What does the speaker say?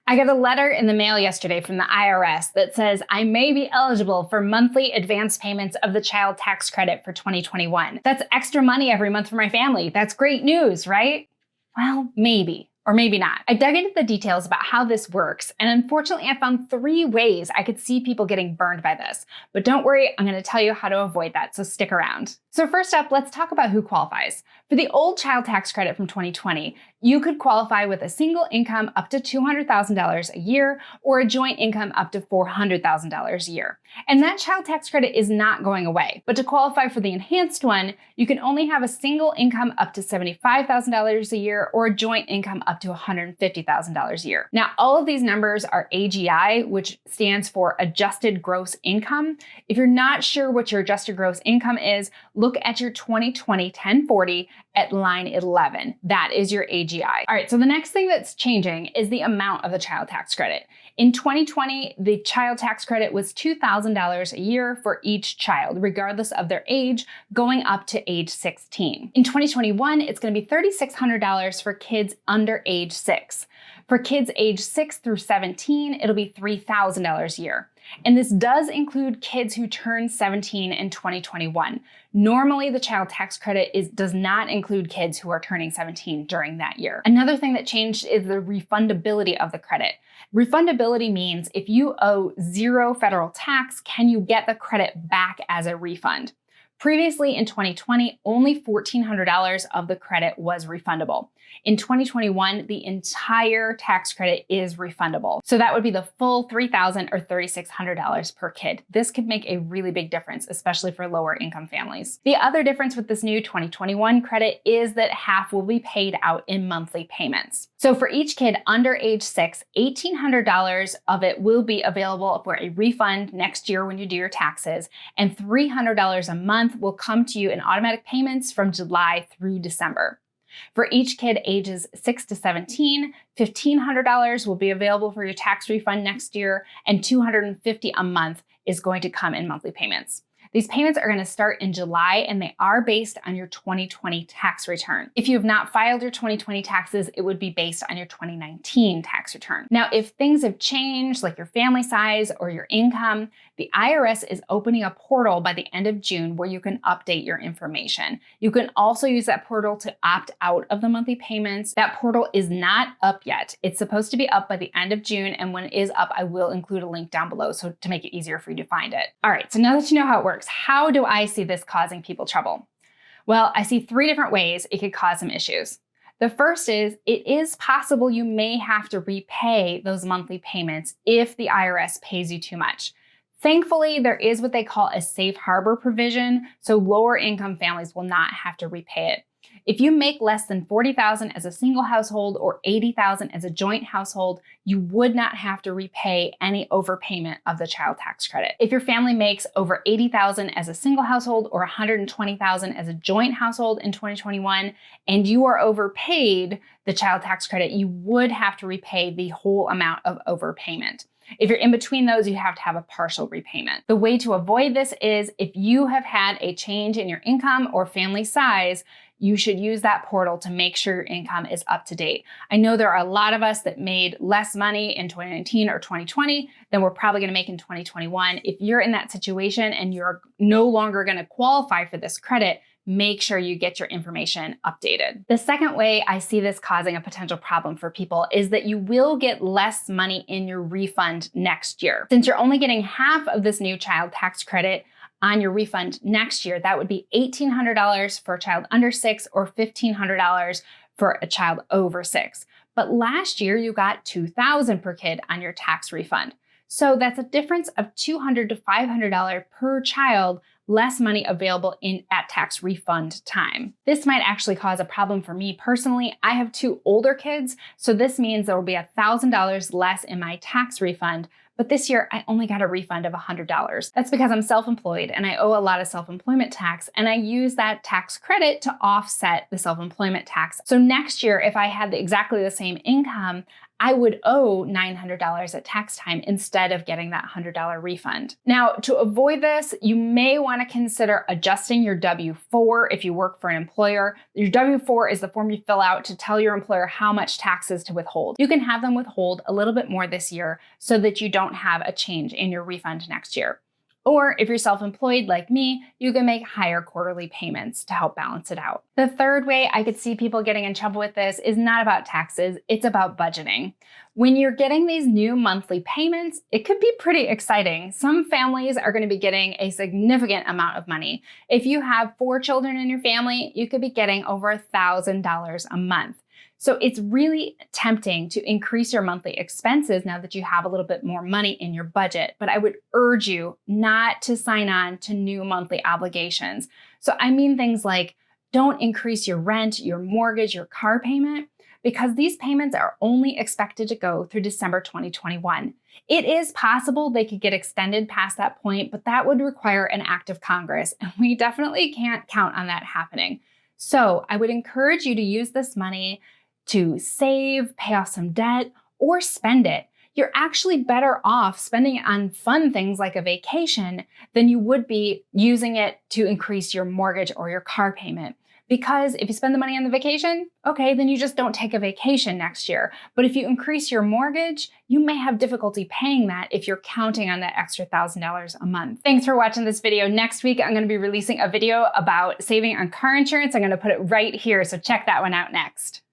I got a letter in the mail yesterday from the IRS that says I may be eligible for monthly advance payments of the child tax credit for 2021. That's extra money every month for my family. That's great news, right? Well, maybe. Or maybe not. I dug into the details about how this works, and unfortunately I found 3 ways I could see people getting burned by this. But don't worry, I'm going to tell you how to avoid that, so stick around. So first up, let's talk about who qualifies. For the old child tax credit from 2020, you could qualify with a single income up to $200,000 a year or a joint income up to $400,000 a year. And that child tax credit is not going away. But to qualify for the enhanced one, you can only have a single income up to $75,000 a year or a joint income up to $150,000 a year. Now, all of these numbers are AGI, which stands for Adjusted Gross Income. If you're not sure what your adjusted gross income is, look at your 2020 1040 at line 11. That is your AGI. All right, so the next thing that's changing is the amount of the child tax credit. In 2020, the child tax credit was $2,000 a year for each child, regardless of their age, going up to age 16. In 2021, it's going to be $3,600 for kids under age 6. For kids age 6 through 17, it'll be $3,000 a year. And this does include kids who turn 17 in 2021. Normally, the child tax credit does not include kids who are turning 17 during that year. Another thing that changed is the refundability of the credit. Refundability means if you owe 0 federal tax, can you get the credit back as a refund? Previously, in 2020, only $1,400 of the credit was refundable. In 2021, the entire tax credit is refundable. So that would be the full $3,000 or $3,600 per kid. This could make a really big difference, especially for lower income families. The other difference with this new 2021 credit is that half will be paid out in monthly payments. So for each kid under age 6, $1,800 of it will be available for a refund next year when you do your taxes, and $300 a month will come to you in automatic payments from July through December. For each kid ages 6 to 17, $1,500 will be available for your tax refund next year, and $250 a month is going to come in monthly payments. These payments are going to start in July, and they are based on your 2020 tax return. If you have not filed your 2020 taxes, it would be based on your 2019 tax return. Now, if things have changed, like your family size or your income, the IRS is opening a portal by the end of June where you can update your information. You can also use that portal to opt out of the monthly payments. That portal is not up yet. It's supposed to be up by the end of June, and when it is up, I will include a link down below so to make it easier for you to find it. All right, so now that you know how it works, how do I see this causing people trouble? Well, I see 3 different ways it could cause some issues. The first is, it is possible you may have to repay those monthly payments if the IRS pays you too much. Thankfully, there is what they call a safe harbor provision, so lower income families will not have to repay it. If you make less than $40,000 as a single household or $80,000 as a joint household, you would not have to repay any overpayment of the child tax credit. If your family makes over $80,000 as a single household or $120,000 as a joint household in 2021, and you are overpaid the child tax credit, you would have to repay the whole amount of overpayment. If you're in between those, you have to have a partial repayment. The way to avoid this is if you have had a change in your income or family size, you should use that portal to make sure your income is up to date. I know there are a lot of us that made less money in 2019 or 2020 than we're probably gonna make in 2021. If you're in that situation and you're no longer gonna qualify for this credit, make sure you get your information updated. The second way I see this causing a potential problem for people is that you will get less money in your refund next year. Since you're only getting half of this new child tax credit on your refund next year, that would be $1,800 for a child under 6 or $1,500 for a child over 6. But last year you got $2,000 per kid on your tax refund. So that's a difference of $200 to $500 per child less money available at tax refund time. This might actually cause a problem for me personally. I have 2 older kids, so this means there will be $1,000 less in my tax refund, but this year I only got a refund of $100. That's because I'm self-employed and I owe a lot of self-employment tax, and I use that tax credit to offset the self-employment tax. So next year, if I had exactly the same income, I would owe $900 at tax time instead of getting that $100 refund. Now, to avoid this, you may want to consider adjusting your W-4 if you work for an employer. Your W-4 is the form you fill out to tell your employer how much taxes to withhold. You can have them withhold a little bit more this year so that you don't have a change in your refund next year. Or if you're self-employed like me, you can make higher quarterly payments to help balance it out. The third way I could see people getting in trouble with this is not about taxes, it's about budgeting. When you're getting these new monthly payments, it could be pretty exciting. Some families are going to be getting a significant amount of money. If you have 4 children in your family, you could be getting over $1,000 a month. So it's really tempting to increase your monthly expenses now that you have a little bit more money in your budget. But I would urge you not to sign on to new monthly obligations. So I mean things like don't increase your rent, your mortgage, your car payment, because these payments are only expected to go through December 2021. It is possible they could get extended past that point, but that would require an act of Congress, and we definitely can't count on that happening. So I would encourage you to use this money to save, pay off some debt, or spend it. You're actually better off spending it on fun things like a vacation than you would be using it to increase your mortgage or your car payment. Because if you spend the money on the vacation, okay, then you just don't take a vacation next year. But if you increase your mortgage, you may have difficulty paying that if you're counting on that extra $1,000 a month. Thanks for watching this video. Next week, I'm going to be releasing a video about saving on car insurance. I'm going to put it right here, so check that one out next.